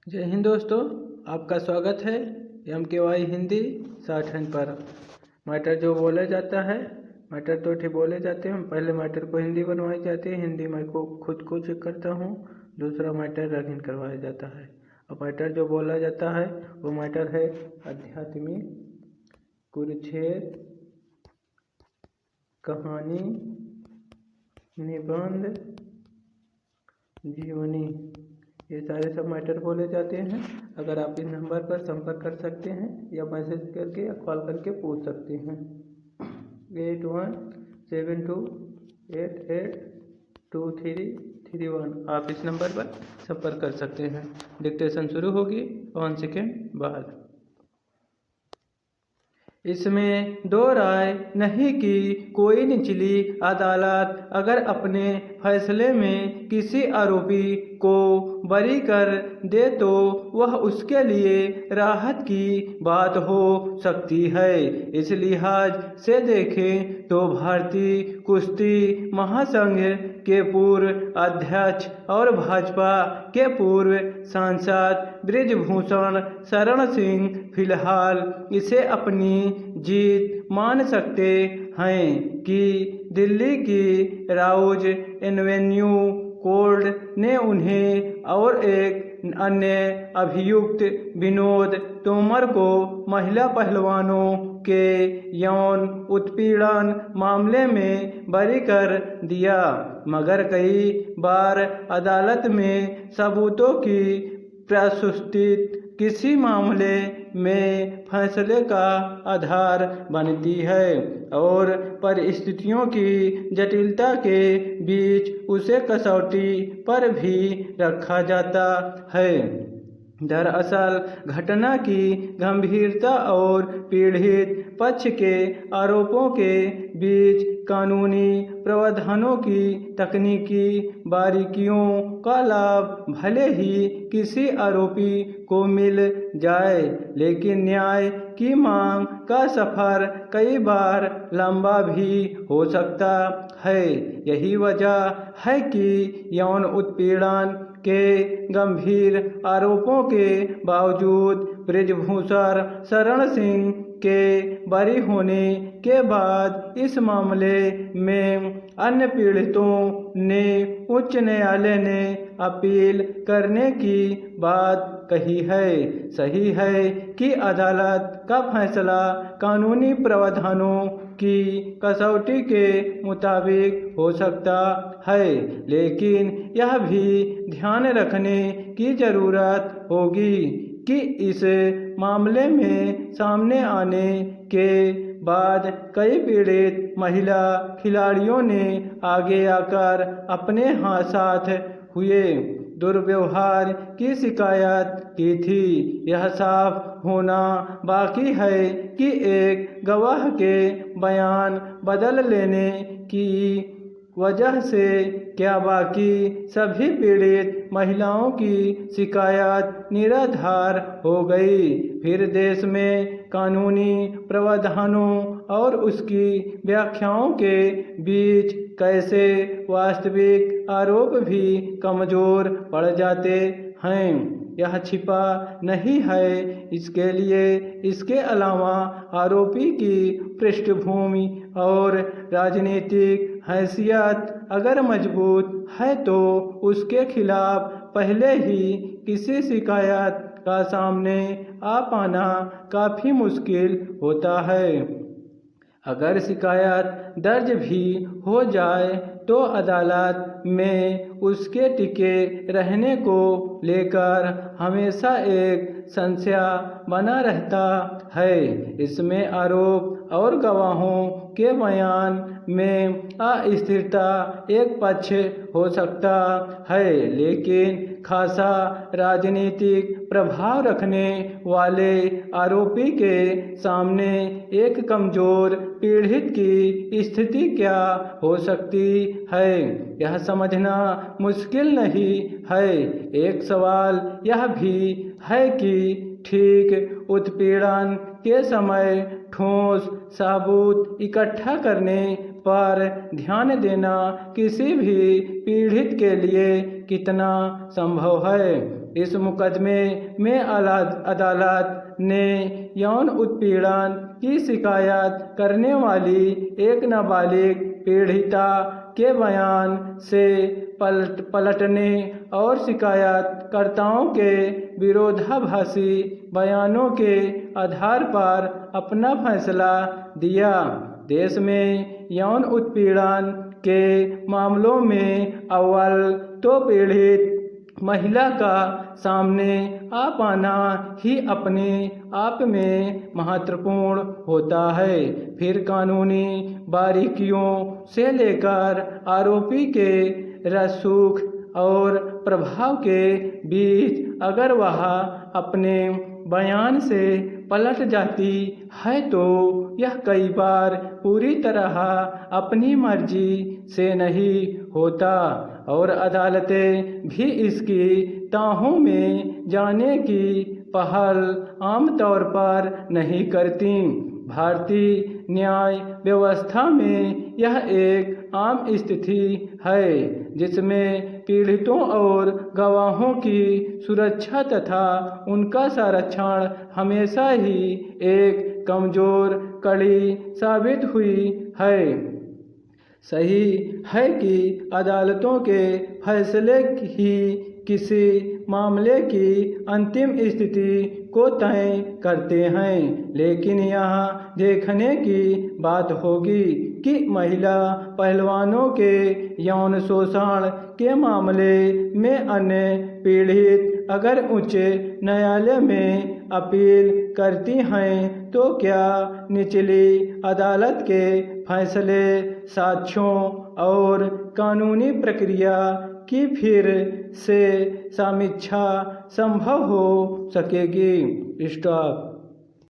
जय हिंद दोस्तों, आपका स्वागत है MKY हिंदी 60 अंक पर। मैटर जो बोला जाता है, मैटर तो ठीक बोले जाते हैं। पहले मैटर को हिंदी बनवाई जाती है, हिंदी मैं को खुद को चेक करता हूँ, दूसरा मैटर रगीन करवाया जाता है। और मैटर जो बोला जाता है वो मैटर है आध्यात्मिक, कुरुक्षेत्र, कहानी, निबंध, जीवनी, ये सारे सब मैटर बोले जाते हैं। अगर आप इस नंबर पर संपर्क कर सकते हैं या मैसेज करके या कॉल करके पूछ सकते हैं। 8172882331 आप इस नंबर पर संपर्क कर सकते हैं। डिक्टेशन शुरू होगी 1 सेकेंड बाद। इसमें दो राय नहीं कि कोई निचली अदालत अगर अपने फैसले में किसी आरोपी को बरी कर दे तो वह उसके लिए राहत की बात हो सकती है। इस लिहाज से देखें तो भारतीय कुश्ती महासंघ के पूर्व अध्यक्ष और भाजपा के पूर्व सांसद बृजभूषण शरण सिंह फिलहाल इसे अपनी जीत मान सकते हैं कि दिल्ली की राउज एवेन्यू कोर्ट ने उन्हें और एक अन्य अभियुक्त विनोद तोमर को महिला पहलवानों के यौन उत्पीड़न मामले में बरी कर दिया, मगर कई बार अदालत में सबूतों की प्रस्तुति किसी मामले में फैसले का आधार बनती है और परिस्थितियों की जटिलता के बीच उसे कसौटी पर भी रखा जाता है। दरअसल घटना की गंभीरता और पीड़ित पक्ष के आरोपों के बीच कानूनी प्रावधानों की तकनीकी बारीकियों का लाभ भले ही किसी आरोपी को मिल जाए, लेकिन न्याय की मांग का सफर कई बार लंबा भी हो सकता है। यही वजह है कि यौन उत्पीड़न के गंभीर आरोपों के बावजूद बृजभूषण शरण सिंह के बरी होने के बाद इस मामले में अन्य पीड़ितों ने उच्च न्यायालय ने अपील करने की बात कही है। सही है कि अदालत का फैसला कानूनी प्रावधानों की कसौटी के मुताबिक हो सकता है, लेकिन यह भी ध्यान रखने की जरूरत होगी कि इस मामले में सामने आने के बाद कई पीड़ित महिला खिलाड़ियों ने आगे आकर अपने साथ हुए दुर्व्यवहार की शिकायत की थी। यह साफ होना बाकी है कि एक गवाह के बयान बदल लेने की वजह से क्या बाकी सभी पीड़ित महिलाओं की शिकायत निराधार हो गई। फिर देश में कानूनी प्रावधानों और उसकी व्याख्याओं के बीच कैसे वास्तविक आरोप भी कमजोर पड़ जाते हैं, यह छिपा नहीं है। इसके लिए इसके अलावा आरोपी की पृष्ठभूमि और राजनीतिक हैसियत अगर मजबूत है तो उसके खिलाफ पहले ही किसी शिकायत का सामने आ पाना काफ़ी मुश्किल होता है। अगर शिकायत दर्ज भी हो जाए तो अदालत में उसके टिके रहने को लेकर हमेशा एक संशय बना रहता है। इसमें आरोप और गवाहों के बयान में अस्थिरता एक पक्ष हो सकता है, लेकिन खासा राजनीतिक प्रभाव रखने वाले आरोपी के सामने एक कमजोर पीड़ित की स्थिति क्या हो सकती है, यह समझना मुश्किल नहीं है। एक सवाल यह भी है कि ठीक उत्पीड़न के समय ठोस सबूत इकट्ठा करने पर ध्यान देना किसी भी पीड़ित के लिए कितना संभव है। इस मुकदमे में अदालत ने यौन उत्पीड़न की शिकायत करने वाली एक नाबालिग पीड़िता के बयान से पलटने और शिकायतकर्ताओं के विरोधाभासी बयानों के आधार पर अपना फैसला दिया। देश में यौन उत्पीड़न के मामलों में अव्वल तो पीड़ित महिला का सामने आ पाना ही अपने आप में महत्वपूर्ण होता है, फिर कानूनी बारीकियों से लेकर आरोपी के रसूख और प्रभाव के बीच अगर वह अपने बयान से पलट जाती है तो यह कई बार पूरी तरह अपनी मर्जी से नहीं होता और अदालतें भी इसकी तहों में जाने की पहल आमतौर पर नहीं करती। भारतीय न्याय व्यवस्था में यह एक आम स्थिति है जिसमें पीड़ितों और गवाहों की सुरक्षा तथा उनका संरक्षण हमेशा ही एक कमजोर कड़ी साबित हुई है। सही है कि अदालतों के फैसले ही किसी मामले की अंतिम स्थिति को तय करते हैं, लेकिन यहाँ देखने की बात होगी कि महिला पहलवानों के यौन शोषण के मामले में अन्य पीड़ित अगर उच्च न्यायालय में अपील करती हैं तो क्या निचली अदालत के फैसले साक्ष्यों और कानूनी प्रक्रिया की फिर से समीक्षा संभव हो सकेगी। स्टॉप।